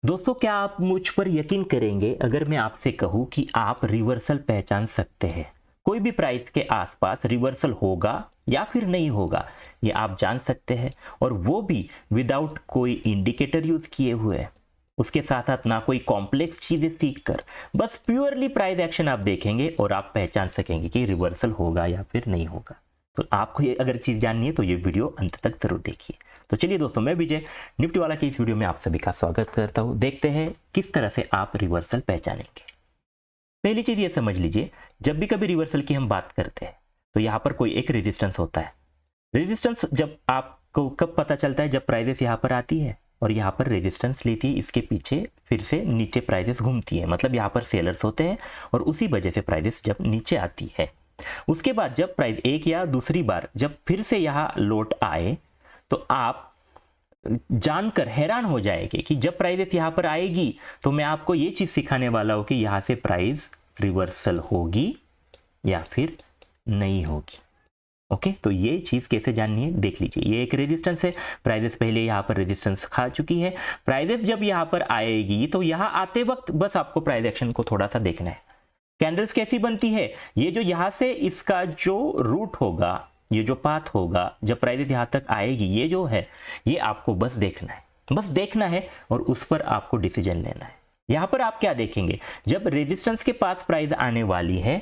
दोस्तों, क्या आप मुझ पर यकीन करेंगे अगर मैं आपसे कहूं कि आप रिवर्सल पहचान सकते हैं? कोई भी प्राइस के आसपास रिवर्सल होगा या फिर नहीं होगा, ये आप जान सकते हैं, और वो भी विदाउट कोई इंडिकेटर यूज किए हुए। उसके साथ साथ ना कोई कॉम्प्लेक्स चीजें सीख कर, बस प्योरली प्राइस एक्शन आप देखेंगे और आप पहचान सकेंगे कि रिवर्सल होगा या फिर नहीं होगा। तो आपको ये अगर चीज जाननी है तो ये वीडियो अंत तक जरूर देखिए। तो चलिए दोस्तों, मैं विजय निफ्टी वाला की इस वीडियो में आप सभी का स्वागत करता हूं। देखते हैं किस तरह से आप रिवर्सल पहचानेंगे। पहली चीज ये समझ लीजिए, जब भी कभी रिवर्सल की हम बात करते हैं तो यहाँ पर कोई एक रेजिस्टेंस होता है। रेजिस्टेंस जब आपको कब पता चलता है? जब प्राइजेस यहाँ पर आती है और यहाँ पर रेजिस्टेंस लेती है, इसके पीछे फिर से नीचे प्राइजेस घूमती है, मतलब यहाँ पर सेलर्स होते हैं और उसी वजह से प्राइजेस जब नीचे आती है। उसके बाद जब प्राइस एक या दूसरी बार जब फिर से यहाँ लौट आए तो आप जानकर हैरान हो जाएंगे कि जब प्राइस यहां पर आएगी तो मैं आपको ये चीज सिखाने वाला हूं कि यहां से प्राइस रिवर्सल होगी या फिर नहीं होगी। ओके, तो ये चीज कैसे जाननी है देख लीजिए। ये एक रेजिस्टेंस है, प्राइसेस पहले यहां पर रेजिस्टेंस खा चुकी है। प्राइसेस जब यहां पर आएगी तो यहां आते वक्त बस आपको प्राइस एक्शन को थोड़ा सा देखना है। कैंडल्स कैसी बनती है? ये जो यहां से इसका जो रूट होगा, ये जो पाथ होगा, जब प्राइस यहां तक आएगी, ये जो है ये आपको बस देखना है और उस पर आपको डिसीजन लेना है। यहां पर आप क्या देखेंगे? जब रेजिस्टेंस के पास प्राइस आने वाली है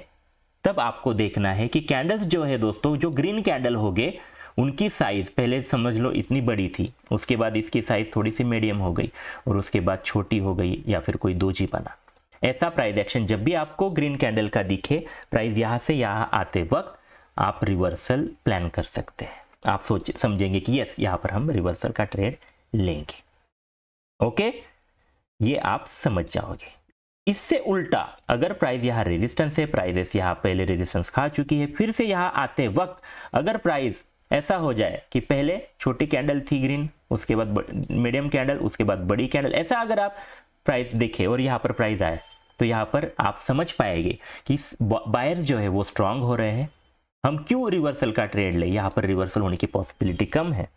तब आपको देखना है कि कैंडल्स जो है दोस्तों, जो ग्रीन कैंडल हो गए, उनकी साइज पहले समझ लो इतनी बड़ी थी, उसके बाद इसकी साइज थोड़ी सी मीडियम हो गई और उसके बाद छोटी हो गई या फिर कोई दोजी बना। ऐसा प्राइस एक्शन जब भी आपको ग्रीन कैंडल का दिखे, प्राइस यहां से यहां आते वक्त आप रिवर्सल प्लान कर सकते हैं। आप समझेंगे कि यस, यहां पर हम रिवर्सल का ट्रेड लेंगे। ओके, ये आप समझ जाओगे। इससे उल्टा अगर प्राइस यहां रेजिस्टेंस है, प्राइस यहां पहले रेजिस्टेंस खा चुकी है, फिर से यहां आते वक्त अगर प्राइस ऐसा हो जाए कि पहले छोटी कैंडल थी ग्रीन, उसके बाद मीडियम कैंडल, उसके बाद बड़ी कैंडल, ऐसा अगर आप प्राइस देखें और यहां पर प्राइस आए तो यहां पर आप समझ पाएंगे कि बायर्स जो है वो स्ट्रांग हो रहे हैं। हम क्यों रिवर्सल का ट्रेड ले? यहां पर रिवर्सल होने की पॉसिबिलिटी कम है।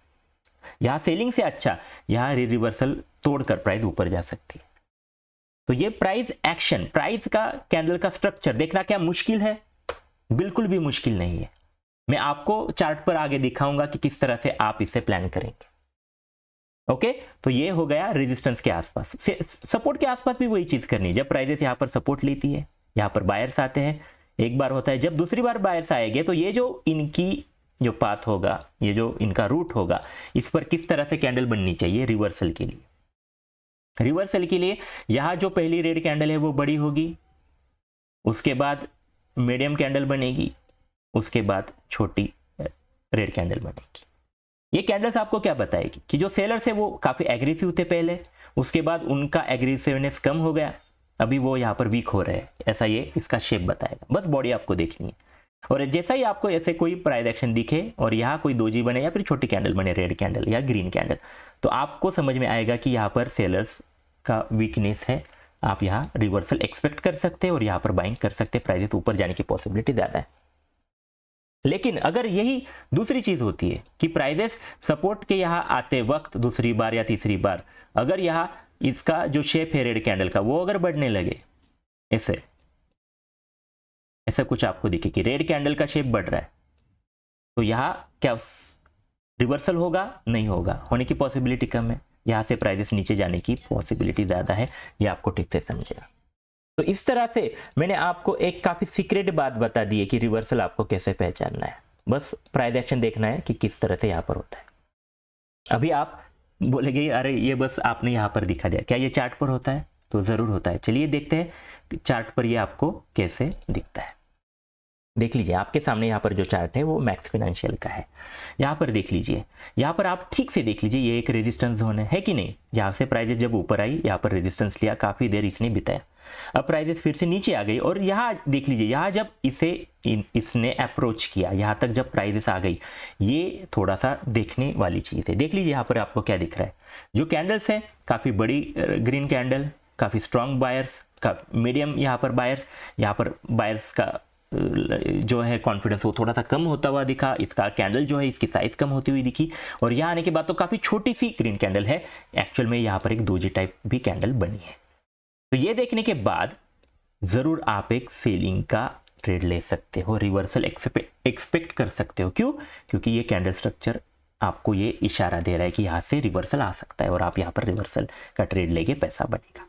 यहां सेलिंग से अच्छा यहां रिवर्सल तोड़कर प्राइस ऊपर जा सकती है। तो ये प्राइस एक्शन, प्राइस का कैंडल का स्ट्रक्चर देखना क्या मुश्किल है? बिल्कुल भी मुश्किल नहीं है। मैं आपको चार्ट पर आगे दिखाऊंगा कि किस तरह से आप इसे प्लान करेंगे। ओके, तो ये हो गया रेजिस्टेंस के आसपास। सपोर्ट के आसपास भी वही चीज करनी है। जब प्राइसेस यहां पर सपोर्ट लेती है, यहां पर बायर्स आते हैं, एक बार होता है, जब दूसरी बार बायर्स आएंगे तो ये जो इनकी जो पाथ होगा, ये जो इनका रूट होगा, इस पर किस तरह से कैंडल बननी चाहिए रिवर्सल के लिए? रिवर्सल के लिए यहां जो पहली रेड कैंडल है वो बड़ी होगी, उसके बाद मीडियम कैंडल बनेगी, उसके बाद छोटी रेड कैंडल बनेगी। ये कैंडल्स आपको क्या बताएगी कि जो सेलर्स है वो काफी एग्रेसिव थे पहले, उसके बाद उनका एग्रेसिवनेस कम हो गया, अभी वो यहाँ पर वीक हो रहे हैं, ऐसा ये इसका शेप बताएगा। बस बॉडी आपको देखनी है। और जैसा ही आपको ऐसे कोई प्राइस एक्शन दिखे और यहाँ कोई दोजी बने या फिर छोटी कैंडल बने, रेड कैंडल या ग्रीन कैंडल, तो आपको समझ में आएगा कि यहाँ पर सेलर्स का वीकनेस है। आप यहाँ रिवर्सल एक्सपेक्ट कर सकते हैं और यहाँ पर बाइंग कर सकते हैं, प्राइसेस ऊपर जाने की पॉसिबिलिटी ज्यादा है। लेकिन अगर यही दूसरी चीज होती है कि प्राइसेस सपोर्ट के यहां आते वक्त दूसरी बार या तीसरी बार अगर यहां इसका जो शेप है रेड कैंडल का वो अगर बढ़ने लगे, ऐसे ऐसा कुछ आपको दिखे कि रेड कैंडल का शेप बढ़ रहा है, तो यहां क्या रिवर्सल होगा? नहीं होगा, होने की पॉसिबिलिटी कम है। यहां से प्राइसेस नीचे जाने की पॉसिबिलिटी ज्यादा है। ये आपको ठीक से समझेगा। तो इस तरह से मैंने आपको एक काफी सीक्रेट बात बता दी है कि रिवर्सल आपको कैसे पहचानना है। बस प्राइस एक्शन देखना है कि किस तरह से यहां पर होता है। अभी आप बोलेंगे अरे ये बस आपने यहां पर दिखा दिया, क्या ये चार्ट पर होता है? तो जरूर होता है। चलिए देखते हैं चार्ट पर ये आपको कैसे दिखता है। देख लीजिए, आपके सामने यहाँ पर जो चार्ट है वो मैक्स फाइनेंशियल का है। यहाँ पर देख लीजिए, यहाँ पर आप ठीक से देख लीजिए, ये एक रेजिस्टेंस जोन है कि नहीं? जहाँ से प्राइजेस जब ऊपर आई, यहाँ पर रेजिस्टेंस लिया, काफी देर इसने बिताया, अब प्राइजेस फिर से नीचे आ गई और यहाँ देख लीजिए, यहाँ जब इसने अप्रोच किया, यहाँ तक जब प्राइजेस आ गई, ये थोड़ा सा देखने वाली चीज है। देख लीजिए यहाँ पर आपको क्या दिख रहा है। जो कैंडल्स है, काफी बड़ी ग्रीन कैंडल, काफी स्ट्रॉन्ग बायर्स, मीडियम यहाँ पर बायर्स, यहाँ पर बायर्स का जो है कॉन्फिडेंस वो थोड़ा सा कम होता हुआ दिखा, इसका कैंडल जो है इसकी साइज कम होती हुई दिखी, और यहाँ आने के बाद तो काफ़ी छोटी सी ग्रीन कैंडल है, एक्चुअल में यहाँ पर एक डोजी टाइप भी कैंडल बनी है। तो ये देखने के बाद ज़रूर आप एक सेलिंग का ट्रेड ले सकते हो, रिवर्सल एक्सपेक्ट कर सकते हो। क्यों? क्योंकि ये कैंडल स्ट्रक्चर आपको ये इशारा दे रहा है कि यहाँ से रिवर्सल आ सकता है और आप यहाँ पर रिवर्सल का ट्रेड लेके पैसा बनेगा।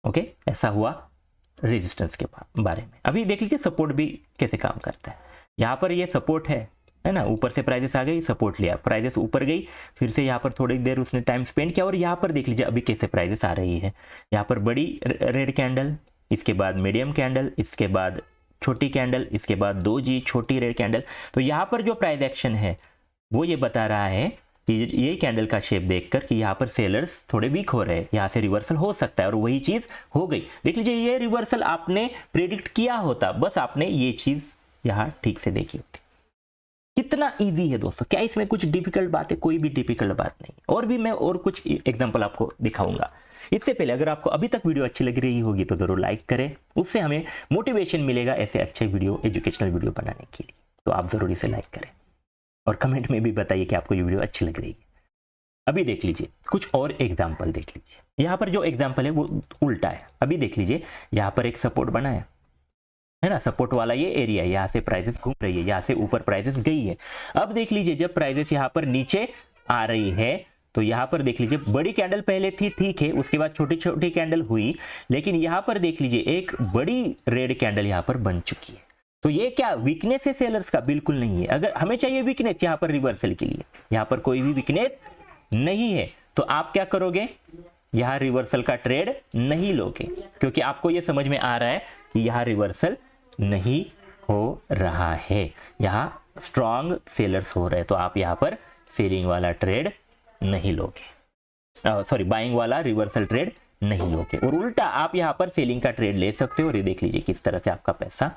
ओके, ऐसा हुआ रेजिस्टेंस के बारे में। अभी देख लीजिए सपोर्ट भी कैसे काम करता है। यहाँ पर ये सपोर्ट है ना, ऊपर से प्राइजेस आ गई, सपोर्ट लिया, प्राइजेस ऊपर गई, फिर से यहाँ पर थोड़ी देर उसने टाइम स्पेंड किया, और यहाँ पर देख लीजिए अभी कैसे प्राइजेस आ रही है। यहाँ पर बड़ी रेड कैंडल, इसके बाद मीडियम कैंडल, इसके बाद छोटी कैंडल, इसके बाद 2G छोटी रेड कैंडल। तो यहाँ पर जो प्राइस एक्शन है वो ये बता रहा है कि ये कैंडल का शेप देखकर कि यहाँ पर सेलर्स थोड़े वीक हो रहे हैं, यहाँ से रिवर्सल हो सकता है, और वही चीज़ हो गई। देख लीजिए ये रिवर्सल आपने प्रेडिक्ट किया होता, बस आपने ये चीज़ यहाँ ठीक से देखी होती। कितना इजी है दोस्तों, क्या इसमें कुछ डिफिकल्ट बात है? कोई भी डिफिकल्ट बात नहीं। और भी मैं और कुछ एग्जांपल आपको दिखाऊंगा। इससे पहले अगर आपको अभी तक वीडियो अच्छी लग रही होगी तो जरूर लाइक करें, उससे हमें मोटिवेशन मिलेगा ऐसे अच्छे वीडियो, एजुकेशनल वीडियो बनाने के लिए। तो आप जरूर इसे लाइक करें और कमेंट में भी बताइए कि आपको ये वीडियो अच्छी लग रही है। अभी देख लीजिए कुछ और एग्जाम्पल देख लीजिए। यहाँ पर जो एग्जाम्पल है वो उल्टा है। अभी देख लीजिए यहाँ पर एक सपोर्ट बना है ना, सपोर्ट वाला ये एरिया है, यहाँ से प्राइसेस घूम रही है, यहाँ से ऊपर प्राइसेस गई है। अब देख लीजिए जब प्राइसेस यहाँ पर नीचे आ रही है तो यहाँ पर देख लीजिए बड़ी कैंडल पहले थी, ठीक है, उसके बाद छोटी छोटी कैंडल हुई, लेकिन यहाँ पर देख लीजिए एक बड़ी रेड कैंडल यहाँ पर बन चुकी है। तो ये क्या वीकनेस है सेलर्स का? बिल्कुल नहीं है। अगर हमें चाहिए वीकनेस यहाँ पर रिवर्सल के लिए, यहाँ पर कोई भी वीकनेस नहीं है, तो आप क्या करोगे? यहाँ रिवर्सल का ट्रेड नहीं लोगे, क्योंकि आपको ये समझ में आ रहा है कि यहाँ रिवर्सल नहीं हो रहा है, यहाँ स्ट्रॉन्ग सेलर्स हो रहे हैं, तो आप यहाँ पर सेलिंग वाला ट्रेड नहीं लोगे, सॉरी बाइंग वाला रिवर्सल ट्रेड नहीं लोगे, और उल्टा आप यहाँ पर सेलिंग का ट्रेड ले सकते हो। और ये देख लीजिए किस तरह से आपका पैसा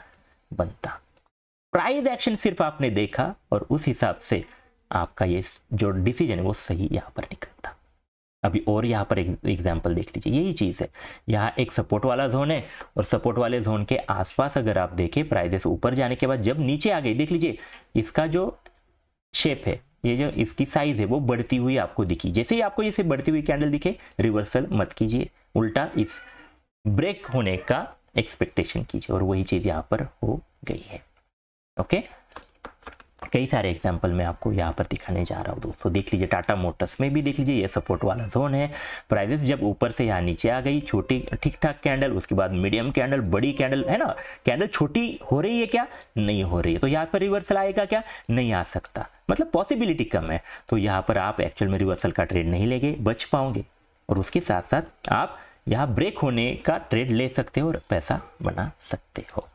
बनता। प्राइस एक्शन सिर्फ आपने देखा और उस हिसाब से आपका ये जो डिसीजन है वो सही यहाँ पर निकलता। अभी और यहाँ पर एक एग्जांपल देख लीजिए, यही चीज़ है। यहाँ एक सपोर्ट वाला जोन है और सपोर्ट वाले जोन के आसपास अगर आप देखें प्राइजेस ऊपर जाने के बाद जब नीचे आ गई, देख लीजिए इसका जो शेप है, ये जो इसकी साइज है वो बढ़ती हुई आपको दिखी। जैसे ही आपको जैसे बढ़ती हुई कैंडल दिखे, रिवर्सल मत कीजिए, उल्टा इस ब्रेक होने का एक्सपेक्टेशन कीजिए, और वही चीज़ यहाँ पर हो गई है। ओके, कई सारे एग्जाम्पल मैं आपको यहाँ पर दिखाने जा रहा हूँ दोस्तों। देख लीजिए टाटा मोटर्स में भी देख लीजिए ये सपोर्ट वाला जोन है, प्राइसेस जब ऊपर से यहाँ नीचे आ गई, छोटी ठीक ठाक कैंडल, उसके बाद मीडियम कैंडल, बड़ी कैंडल, है ना, कैंडल छोटी हो रही है क्या? नहीं हो रही है, तो यहाँ पर रिवर्सल आएगा क्या? नहीं आ सकता, मतलब पॉसिबिलिटी कम है। तो यहाँ पर आप एक्चुअल में रिवर्सल का ट्रेड नहीं लेंगे, बच पाओगे, और उसके साथ साथ आप यहाँ ब्रेक होने का ट्रेड ले सकते हो और पैसा बना सकते हो।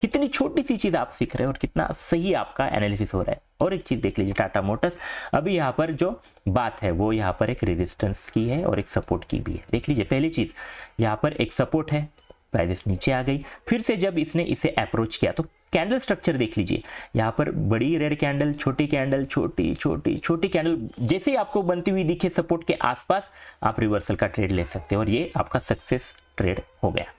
कितनी छोटी सी चीज आप सीख रहे हो और कितना सही आपका एनालिसिस हो रहा है। और एक चीज देख लीजिए टाटा मोटर्स, अभी यहाँ पर जो बात है वो यहाँ पर एक रेजिस्टेंस की है और एक सपोर्ट की भी है। देख लीजिए पहली चीज यहाँ पर एक सपोर्ट है, प्राइसेस नीचे आ गई, फिर से जब इसने इसे अप्रोच किया तो कैंडल स्ट्रक्चर देख लीजिए, यहाँ पर बड़ी रेड कैंडल, छोटी कैंडल, छोटी छोटी छोटी कैंडल, जैसे ही आपको बनती हुई दिखे सपोर्ट के आसपास, आप रिवर्सल का ट्रेड ले सकते हो और ये आपका सक्सेस ट्रेड हो गया।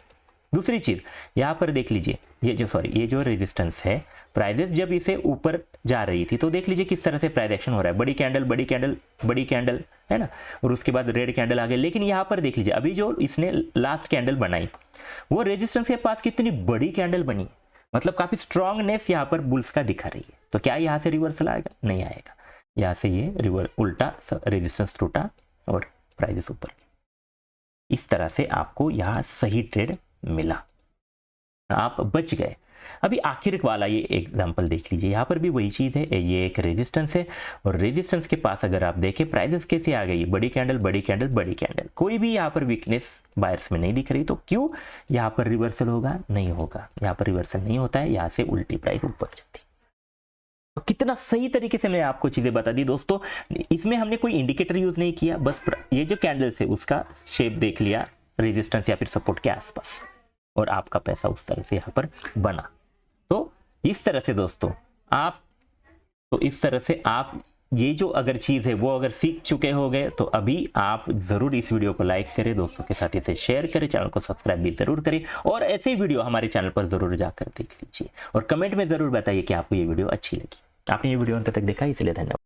दूसरी चीज यहाँ पर देख लीजिए, ये जो रेजिस्टेंस है, प्राइसेस जब इसे ऊपर जा रही थी तो देख लीजिए किस तरह से प्राइस एक्शन हो रहा है, बड़ी कैंडल बड़ी कैंडल बड़ी कैंडल, है ना, और उसके बाद रेड कैंडल आ गई। लेकिन यहाँ पर देख लीजिए अभी जो इसने लास्ट कैंडल बनाई वो रेजिस्टेंस के पास कितनी बड़ी कैंडल बनी, मतलब काफी स्ट्रांगनेस यहाँ पर बुल्स का दिखा रही है। तो क्या यहाँ से रिवर्सल आएगा? नहीं आएगा, यहाँ से ये उल्टा रेजिस्टेंस टूटा और प्राइसेस ऊपर। इस तरह से आपको यहाँ सही ट्रेड मिला, आप बच गए। अभी आखिर वाला ये एग्जांपल देख लीजिए, यहाँ पर भी वही चीज़ है, ये एक रेजिस्टेंस है और रेजिस्टेंस के पास अगर आप देखें प्राइसेस कैसे आ गई, बड़ी कैंडल बड़ी कैंडल बड़ी कैंडल, कोई भी यहाँ पर वीकनेस बायर्स में नहीं दिख रही। तो क्यों यहाँ पर रिवर्सल होगा? नहीं होगा, यहाँ पर रिवर्सल नहीं होता है, यहाँ से उल्टी प्राइस ऊपर जाती। तो कितना सही तरीके से मैं आपको चीजें बता दी दोस्तों। इसमें हमने कोई इंडिकेटर यूज नहीं किया, बस ये जो कैंडल्स है उसका शेप देख लिया रेजिस्टेंस या फिर सपोर्ट के आसपास, और आपका पैसा उस तरह से यहाँ पर बना। तो इस तरह से दोस्तों आप ये जो अगर चीज़ है वो अगर सीख चुके होंगे तो अभी आप ज़रूर इस वीडियो को लाइक करें, दोस्तों के साथ इसे शेयर करें, चैनल को सब्सक्राइब भी ज़रूर करें और ऐसे ही वीडियो हमारे चैनल पर ज़रूर जाकर देख लीजिए और कमेंट में ज़रूर बताइए कि आपको ये वीडियो अच्छी लगी। आपने ये वीडियो अंत तक देखा इसलिए धन्यवाद।